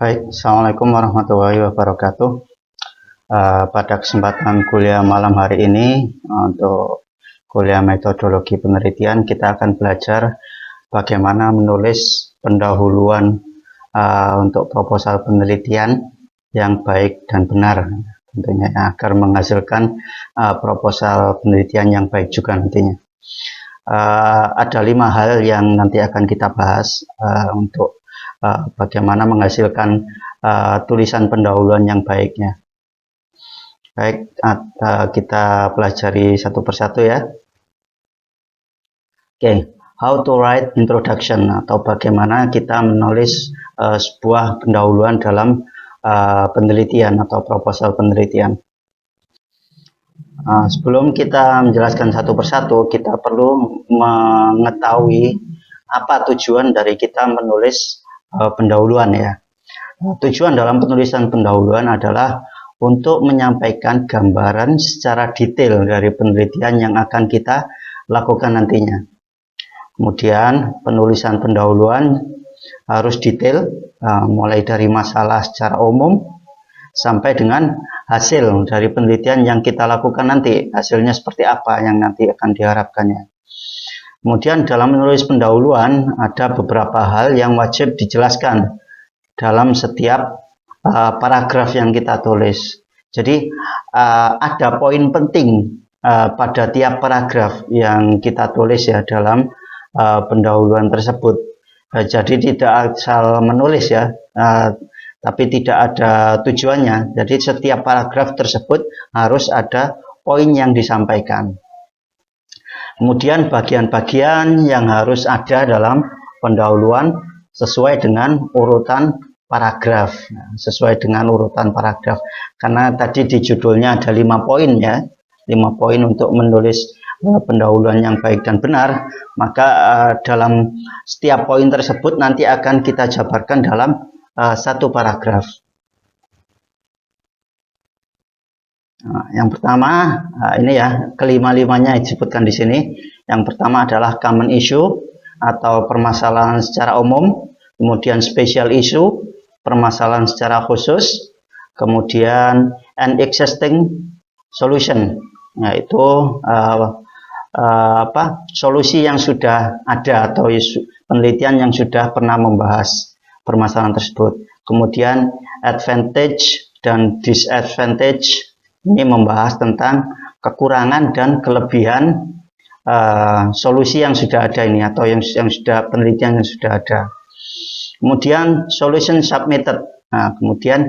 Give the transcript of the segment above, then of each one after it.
Baik, Assalamualaikum warahmatullahi wabarakatuh. Pada kesempatan kuliah malam hari ini, untuk kuliah metodologi penelitian, kita akan belajar bagaimana menulis pendahuluan untuk proposal penelitian yang baik dan benar, tentunya agar menghasilkan proposal penelitian yang baik juga nantinya. Ada 5 hal yang nanti akan kita bahas untuk bagaimana menghasilkan tulisan pendahuluan yang baiknya. Baik, kita pelajari satu persatu ya. Oke, how to write introduction, atau bagaimana kita menulis sebuah pendahuluan dalam penelitian atau proposal penelitian. Sebelum kita menjelaskan satu persatu, kita perlu mengetahui apa tujuan dari kita menulis pendahuluan ya. Tujuan dalam penulisan pendahuluan adalah untuk menyampaikan gambaran secara detail dari penelitian yang akan kita lakukan nantinya. Kemudian penulisan pendahuluan harus detail, mulai dari masalah secara umum sampai dengan hasil dari penelitian yang kita lakukan nanti. Hasilnya seperti apa yang nanti akan diharapkannya. Kemudian dalam menulis pendahuluan ada beberapa hal yang wajib dijelaskan dalam setiap paragraf yang kita tulis. Jadi ada poin penting pada tiap paragraf yang kita tulis ya dalam pendahuluan tersebut. Jadi tidak asal menulis ya, tapi tidak ada tujuannya. Jadi setiap paragraf tersebut harus ada poin yang disampaikan. Kemudian bagian-bagian yang harus ada dalam pendahuluan sesuai dengan urutan paragraf. Sesuai dengan urutan paragraf. Karena tadi di judulnya ada 5 poin ya. 5 poin untuk menulis pendahuluan yang baik dan benar. Maka dalam setiap poin tersebut nanti akan kita jabarkan dalam satu paragraf. Yang pertama, ini ya, kelima-limanya disebutkan di sini. Yang pertama adalah common issue atau permasalahan secara umum, kemudian special issue, permasalahan secara khusus, kemudian an existing solution, yaitu solusi yang sudah ada atau penelitian yang sudah pernah membahas permasalahan tersebut. Kemudian advantage dan disadvantage, ini membahas tentang kekurangan dan kelebihan solusi yang sudah ada ini, atau yang sudah penelitian yang sudah ada. Kemudian solution submitted. Nah, kemudian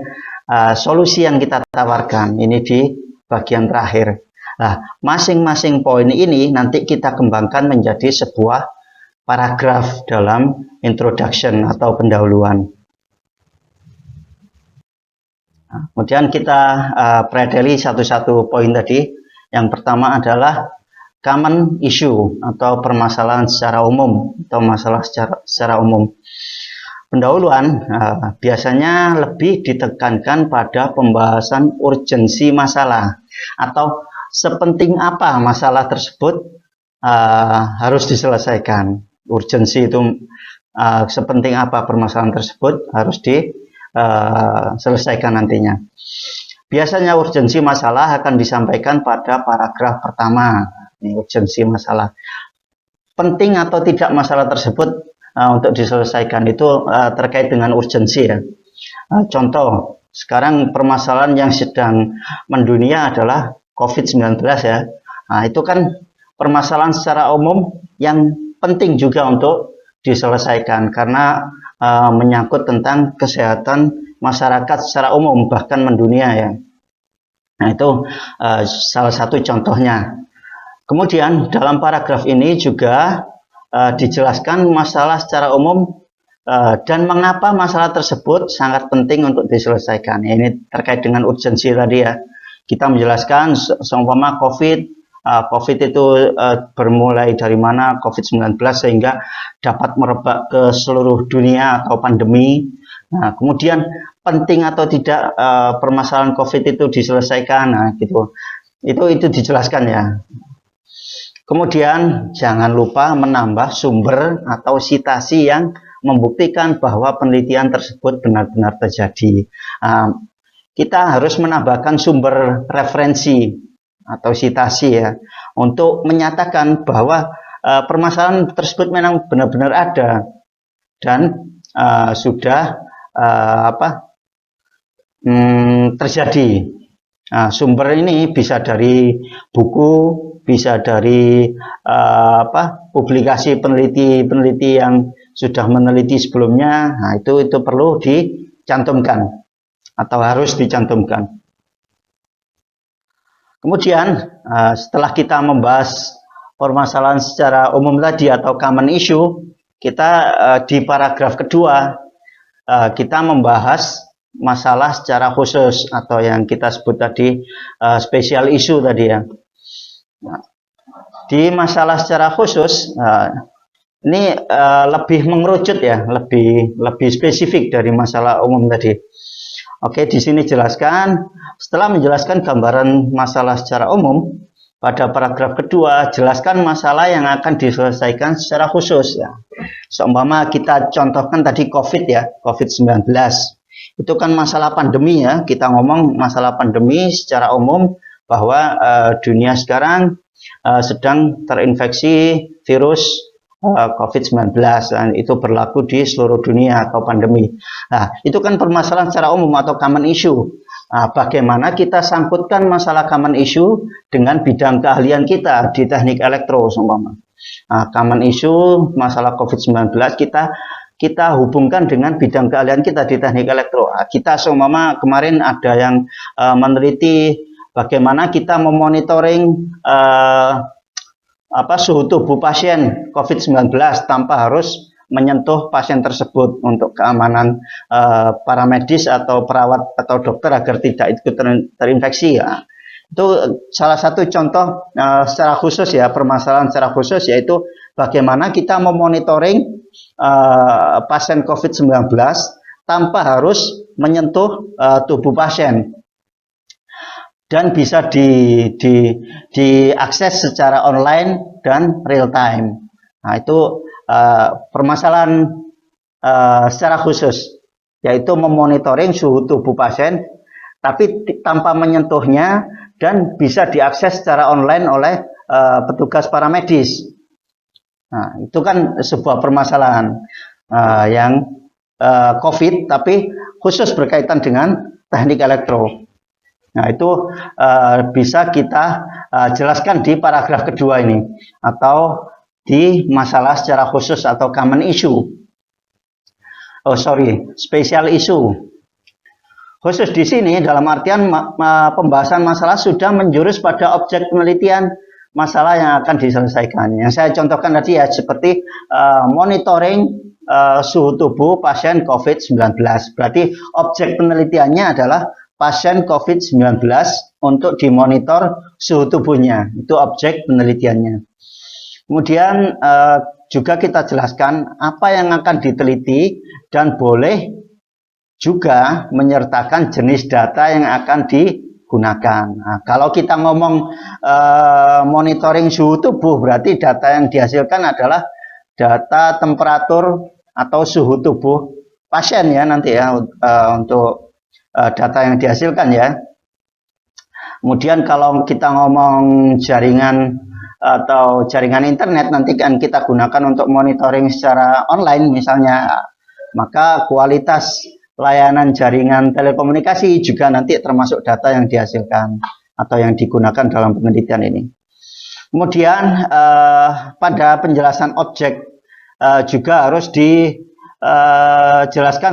solusi yang kita tawarkan ini di bagian terakhir. Nah, masing-masing poin ini nanti kita kembangkan menjadi sebuah paragraf dalam introduction atau pendahuluan. Kemudian kita predeli satu-satu poin tadi. Yang pertama adalah common issue atau permasalahan secara umum atau masalah secara umum. Pendahuluan biasanya lebih ditekankan pada pembahasan urgensi masalah atau sepenting apa masalah tersebut harus diselesaikan. Urgensi itu sepenting apa permasalahan tersebut harus selesaikan nantinya. Biasanya urgensi masalah akan disampaikan pada paragraf pertama. Ini urgensi masalah. Penting atau tidak masalah tersebut untuk diselesaikan itu terkait dengan urgensi ya. Contoh, sekarang permasalahan yang sedang mendunia adalah COVID-19 ya. Nah, itu kan permasalahan secara umum yang penting juga untuk diselesaikan karena menyangkut tentang kesehatan masyarakat secara umum bahkan mendunia ya. Nah, itu salah satu contohnya. Kemudian dalam paragraf ini juga dijelaskan masalah secara umum dan mengapa masalah tersebut sangat penting untuk diselesaikan. Ini terkait dengan urgensi tadi ya. Kita menjelaskan seumpama COVID itu bermulai dari mana COVID-19 sehingga dapat merebak ke seluruh dunia atau pandemi. Nah, kemudian penting atau tidak permasalahan COVID itu diselesaikan. Nah, gitu. Itu dijelaskan ya. Kemudian jangan lupa menambah sumber atau sitasi yang membuktikan bahwa penelitian tersebut benar-benar terjadi. Kita harus menambahkan sumber referensi atau sitasi ya, untuk menyatakan bahwa permasalahan tersebut memang benar-benar ada dan sudah terjadi. Sumber ini bisa dari buku, bisa dari publikasi peneliti yang sudah meneliti sebelumnya. Nah, itu perlu dicantumkan atau harus dicantumkan. Kemudian setelah kita membahas permasalahan secara umum tadi atau common issue, kita di paragraf kedua kita membahas masalah secara khusus atau yang kita sebut tadi special issue tadi ya. Di masalah secara khusus ini lebih mengerucut ya, lebih spesifik dari masalah umum tadi. Oke, di sini jelaskan, setelah menjelaskan gambaran masalah secara umum, pada paragraf kedua jelaskan masalah yang akan diselesaikan secara khusus ya. Seumpama kita contohkan tadi COVID ya, COVID-19. Itu kan masalah pandemi ya, kita ngomong masalah pandemi secara umum bahwa dunia sekarang sedang terinfeksi virus COVID-19 dan itu berlaku di seluruh dunia atau pandemi. Nah, itu kan permasalahan secara umum atau common issue. Bagaimana kita sangkutkan masalah common issue dengan bidang keahlian kita di teknik elektro seumpama. Common issue masalah COVID-19 kita hubungkan dengan bidang keahlian kita di teknik elektro. Kita seumpama kemarin ada yang meneliti bagaimana kita memonitoring suhu tubuh pasien COVID-19 tanpa harus menyentuh pasien tersebut untuk keamanan para medis atau perawat atau dokter agar tidak ikut terinfeksi ya. Itu salah satu contoh secara khusus ya, permasalahan secara khusus, yaitu bagaimana kita memonitoring pasien COVID-19 tanpa harus menyentuh tubuh pasien dan bisa diakses secara online dan real time. Nah, itu permasalahan secara khusus, yaitu memonitoring suhu tubuh pasien tapi tanpa menyentuhnya dan bisa diakses secara online oleh petugas paramedis. Nah, itu kan sebuah permasalahan yang COVID tapi khusus berkaitan dengan teknik elektro. Nah, itu bisa kita jelaskan di paragraf kedua ini atau di masalah secara khusus atau common issue. Special issue. Khusus di sini dalam artian pembahasan masalah sudah menjurus pada objek penelitian masalah yang akan diselesaikan. Yang saya contohkan tadi ya, seperti monitoring suhu tubuh pasien COVID-19. Berarti objek penelitiannya adalah pasien COVID-19 untuk dimonitor suhu tubuhnya. Itu objek penelitiannya. Kemudian juga kita jelaskan apa yang akan diteliti dan boleh juga menyertakan jenis data yang akan digunakan. Nah, kalau kita ngomong monitoring suhu tubuh, berarti data yang dihasilkan adalah data temperatur atau suhu tubuh pasien ya nanti ya, untuk data yang dihasilkan ya. Kemudian kalau kita ngomong jaringan atau jaringan internet, nanti kan kita gunakan untuk monitoring secara online misalnya, maka kualitas layanan jaringan telekomunikasi juga nanti termasuk data yang dihasilkan atau yang digunakan dalam penelitian ini. Kemudian pada penjelasan objek juga harus dijelaskan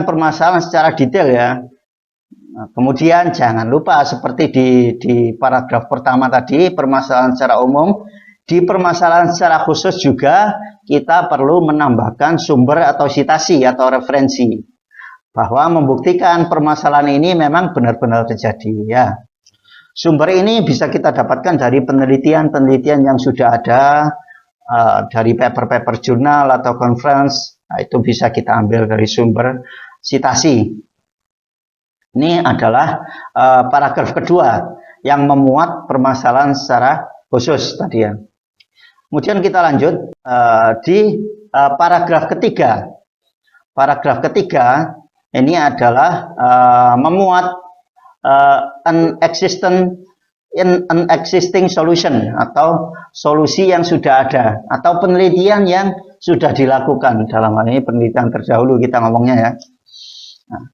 permasalahan secara detail ya. Kemudian jangan lupa seperti di paragraf pertama tadi, permasalahan secara umum, di permasalahan secara khusus juga kita perlu menambahkan sumber atau sitasi atau referensi bahwa membuktikan permasalahan ini memang benar-benar terjadi ya. Sumber ini bisa kita dapatkan dari penelitian-penelitian yang sudah ada, dari paper-paper jurnal atau conference. Nah, itu bisa kita ambil dari sumber sitasi. Ini adalah paragraf kedua yang memuat permasalahan secara khusus tadi ya. Kemudian kita lanjut di paragraf ketiga. paragraf ketiga ini adalah memuat an existing solution atau solusi yang sudah ada atau penelitian yang sudah dilakukan. Dalam hal ini penelitian terdahulu kita ngomongnya ya. Nah,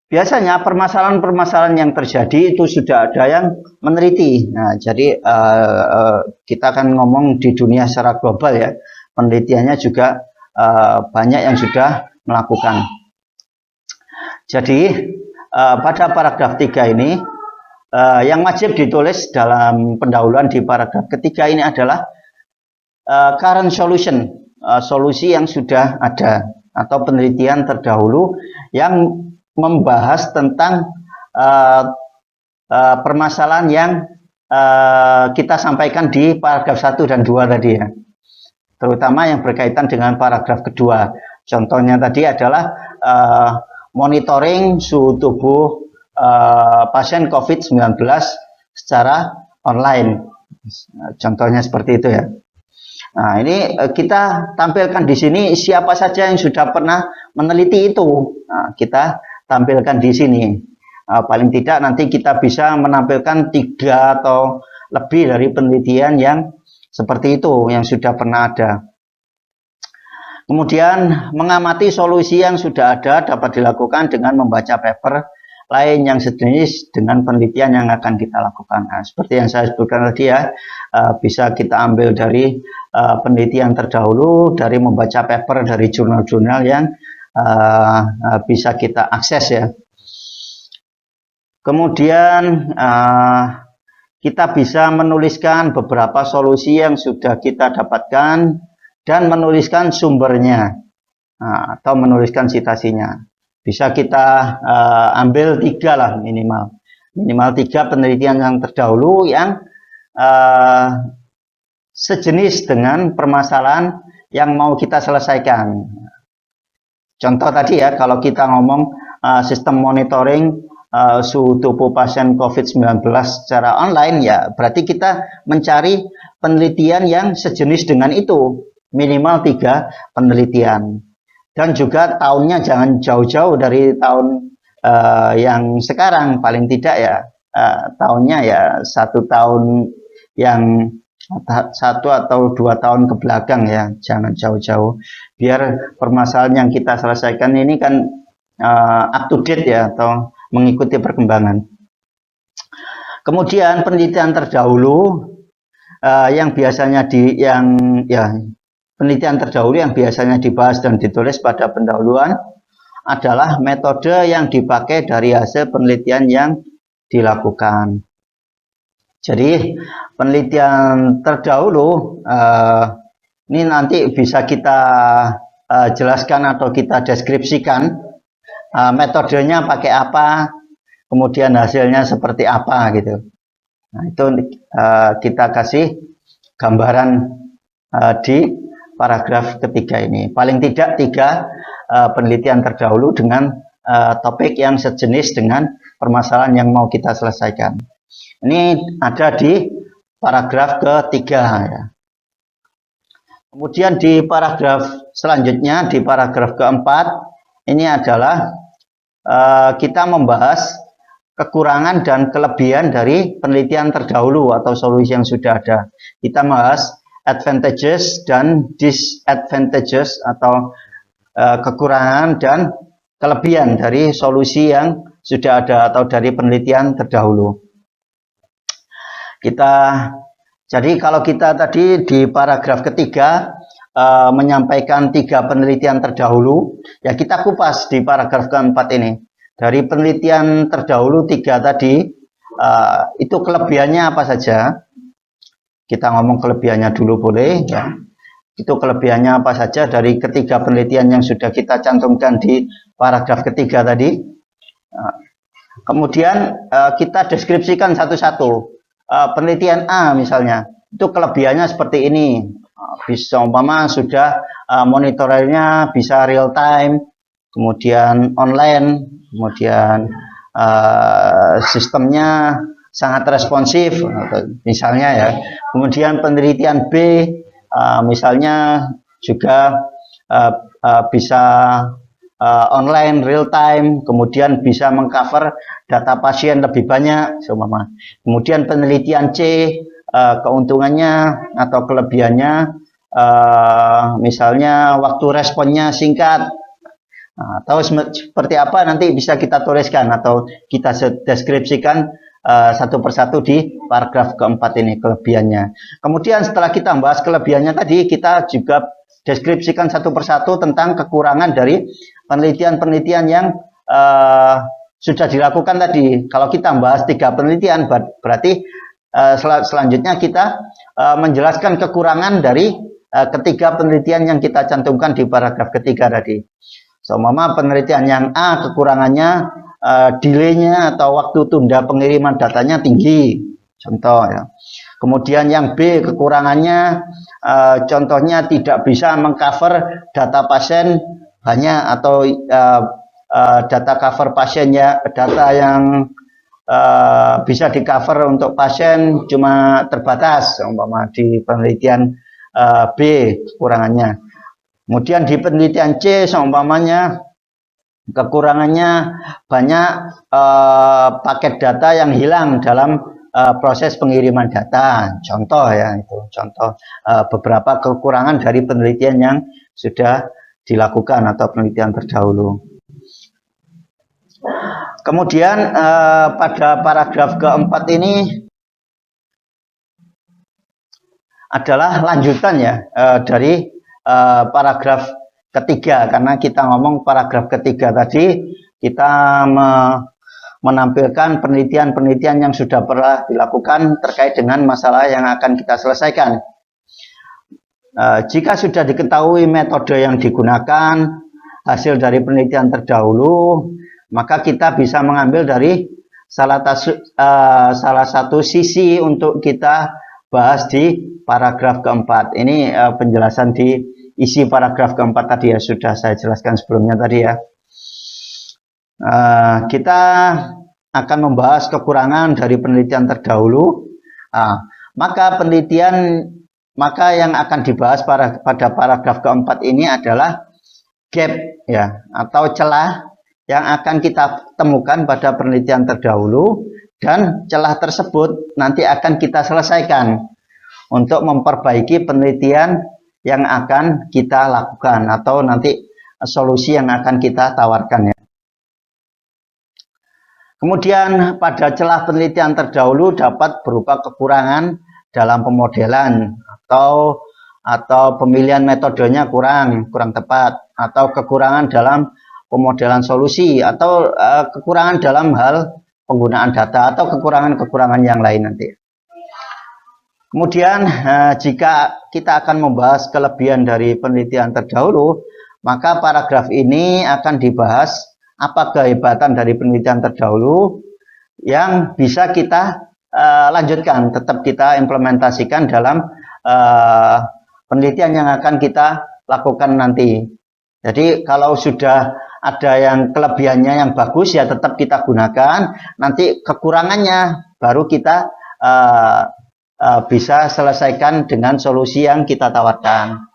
biasanya permasalahan-permasalahan yang terjadi itu sudah ada yang meneliti. Nah, jadi kita akan ngomong di dunia secara global ya. Penelitiannya juga banyak yang sudah melakukan. Jadi pada paragraf 3 ini yang wajib ditulis dalam pendahuluan di paragraf ketiga ini adalah current solution, solusi yang sudah ada atau penelitian terdahulu yang membahas tentang permasalahan yang kita sampaikan di paragraf 1 dan 2 tadi ya. Terutama yang berkaitan dengan paragraf kedua. Contohnya tadi adalah monitoring suhu tubuh pasien COVID-19 secara online. Contohnya seperti itu ya. Nah, ini kita tampilkan di sini siapa saja yang sudah pernah meneliti itu. Nah, kita tampilkan di sini. Paling tidak nanti kita bisa menampilkan 3 atau lebih dari penelitian yang seperti itu yang sudah pernah ada. Kemudian mengamati solusi yang sudah ada dapat dilakukan dengan membaca paper lain yang sejenis dengan penelitian yang akan kita lakukan. Nah, seperti yang saya sebutkan tadi ya, bisa kita ambil dari penelitian terdahulu, dari membaca paper dari jurnal-jurnal yang bisa kita akses ya. Kemudian kita bisa menuliskan beberapa solusi yang sudah kita dapatkan dan menuliskan sumbernya atau menuliskan citasinya. Bisa kita ambil 3 lah minimal 3 penelitian yang terdahulu yang sejenis dengan permasalahan yang mau kita selesaikan. Contoh tadi ya, kalau kita ngomong sistem monitoring suhu tubuh pasien COVID-19 secara online ya, berarti kita mencari penelitian yang sejenis dengan itu, minimal 3 penelitian. Dan juga tahunnya jangan jauh-jauh dari tahun yang sekarang, paling tidak ya tahunnya ya 1 tahun yang 1 atau 2 tahun ke belakang ya, jangan jauh-jauh, biar permasalahan yang kita selesaikan ini kan up to date ya, atau mengikuti perkembangan. Kemudian penelitian terdahulu yang biasanya penelitian terdahulu yang biasanya dibahas dan ditulis pada pendahuluan adalah metode yang dipakai dari hasil penelitian yang dilakukan. Jadi penelitian terdahulu ini nanti bisa kita jelaskan atau kita deskripsikan metodenya pakai apa, kemudian hasilnya seperti apa gitu. Nah, itu kita kasih gambaran di paragraf ketiga ini. Paling tidak 3 penelitian terdahulu dengan topik yang sejenis dengan permasalahan yang mau kita selesaikan. Ini ada di paragraf ketiga ya. Kemudian di paragraf selanjutnya, di paragraf keempat, ini adalah kita membahas kekurangan dan kelebihan dari penelitian terdahulu atau solusi yang sudah ada. Kita bahas advantages dan disadvantages atau kekurangan dan kelebihan dari solusi yang sudah ada atau dari penelitian terdahulu. Jadi kalau kita tadi di paragraf ketiga menyampaikan 3 penelitian terdahulu, ya kita kupas di paragraf keempat ini. Dari penelitian terdahulu 3 tadi, itu kelebihannya apa saja? Kita ngomong kelebihannya dulu boleh ya. Itu kelebihannya apa saja dari ketiga penelitian yang sudah kita cantumkan di paragraf ketiga tadi. Kemudian kita deskripsikan satu-satu. Penelitian A misalnya, itu kelebihannya seperti ini. Bisa umpama sudah monitoringnya bisa real time, kemudian online, kemudian sistemnya sangat responsif misalnya ya. Kemudian penelitian B misalnya juga bisa online real time, kemudian bisa mengcover data pasien lebih banyak, seumpama. Kemudian penelitian C, keuntungannya atau kelebihannya, misalnya waktu responnya singkat, atau seperti apa nanti bisa kita tuliskan atau kita deskripsikan satu persatu di paragraf keempat ini kelebihannya. Kemudian setelah kita bahas kelebihannya tadi, kita juga deskripsikan satu persatu tentang kekurangan dari penelitian-penelitian yang sudah dilakukan tadi. Kalau kita bahas 3 penelitian, berarti selanjutnya kita menjelaskan kekurangan dari ketiga penelitian yang kita cantumkan di paragraf ketiga tadi. Seumpama penelitian yang A, kekurangannya delay-nya atau waktu tunda pengiriman datanya tinggi, contoh ya. Kemudian yang B, kekurangannya contohnya tidak bisa mengcover data pasien banyak atau data cover pasiennya, data yang bisa di cover untuk pasien cuma terbatas, umpama di penelitian B kekurangannya. Kemudian di penelitian C seumpamanya kekurangannya banyak paket data yang hilang dalam proses pengiriman data, contoh ya, itu contoh beberapa kekurangan dari penelitian yang sudah dilakukan atau penelitian terdahulu. Kemudian pada paragraf keempat ini adalah lanjutan ya dari paragraf ketiga, karena kita ngomong paragraf ketiga tadi kita menampilkan penelitian-penelitian yang sudah pernah dilakukan terkait dengan masalah yang akan kita selesaikan. Jika sudah diketahui metode yang digunakan, hasil dari penelitian terdahulu, maka kita bisa mengambil dari salah satu sisi untuk kita bahas di paragraf keempat. Ini penjelasan di isi paragraf keempat tadi ya, sudah saya jelaskan sebelumnya tadi ya. Kita akan membahas kekurangan dari penelitian terdahulu. Maka yang akan dibahas pada paragraf keempat ini adalah gap ya, atau celah yang akan kita temukan pada penelitian terdahulu, dan celah tersebut nanti akan kita selesaikan untuk memperbaiki penelitian yang akan kita lakukan atau nanti solusi yang akan kita tawarkan ya. Kemudian pada celah penelitian terdahulu dapat berupa kekurangan dalam pemodelan atau pemilihan metodenya kurang tepat, atau kekurangan dalam pemodelan solusi, atau kekurangan dalam hal penggunaan data, atau kekurangan-kekurangan yang lain nanti. Kemudian jika kita akan membahas kelebihan dari penelitian terdahulu, maka paragraf ini akan dibahas apa kehebatan dari penelitian terdahulu yang bisa kita lanjutkan, tetap kita implementasikan dalam penelitian yang akan kita lakukan nanti. Jadi kalau sudah ada yang kelebihannya yang bagus ya tetap kita gunakan, nanti kekurangannya baru kita bisa selesaikan dengan solusi yang kita tawarkan.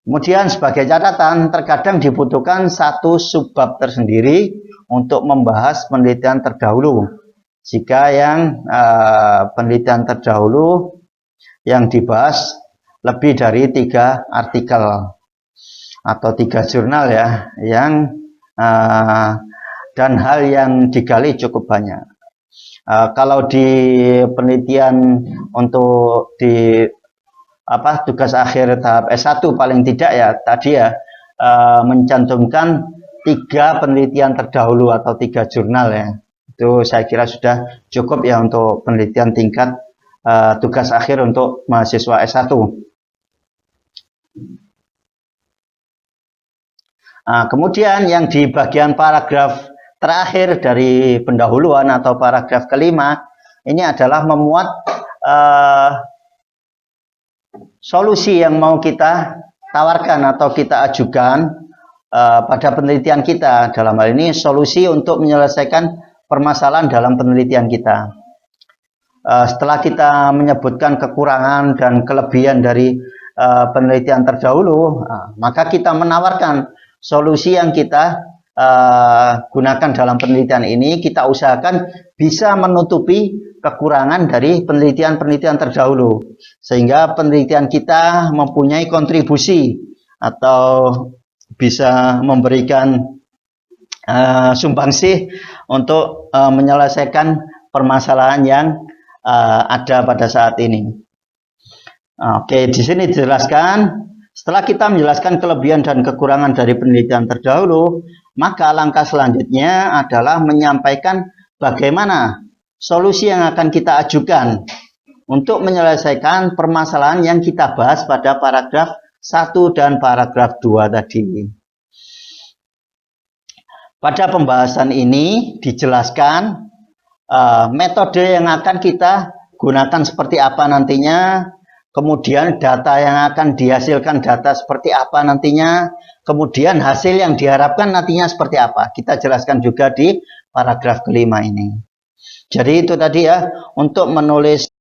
Kemudian sebagai catatan, terkadang dibutuhkan satu subbab tersendiri untuk membahas penelitian terdahulu. Jika yang penelitian terdahulu yang dibahas lebih dari 3 artikel atau 3 jurnal ya, dan hal yang digali cukup banyak. Kalau di penelitian untuk di tugas akhir tahap S1 paling tidak ya tadi ya mencantumkan 3 penelitian terdahulu atau 3 jurnal ya. Itu saya kira sudah cukup ya untuk penelitian tingkat tugas akhir untuk mahasiswa S1. Kemudian yang di bagian paragraf terakhir dari pendahuluan atau paragraf kelima ini adalah memuat solusi yang mau kita tawarkan atau kita ajukan pada penelitian kita. Dalam hal ini solusi untuk menyelesaikan permasalahan dalam penelitian kita. Setelah kita menyebutkan kekurangan dan kelebihan dari penelitian terdahulu, maka kita menawarkan solusi yang kita gunakan dalam penelitian ini, kita usahakan bisa menutupi kekurangan dari penelitian-penelitian terdahulu, sehingga penelitian kita mempunyai kontribusi atau bisa memberikan sumbangsih untuk menyelesaikan permasalahan yang ada pada saat ini. Oke, di sini dijelaskan, setelah kita menjelaskan kelebihan dan kekurangan dari penelitian terdahulu, maka langkah selanjutnya adalah menyampaikan bagaimana solusi yang akan kita ajukan untuk menyelesaikan permasalahan yang kita bahas pada paragraf 1 dan paragraf 2 tadi. Pada pembahasan ini dijelaskan metode yang akan kita gunakan seperti apa nantinya, kemudian data yang akan dihasilkan data seperti apa nantinya, kemudian hasil yang diharapkan nantinya seperti apa. Kita jelaskan juga di paragraf kelima ini. Jadi itu tadi ya, untuk menulis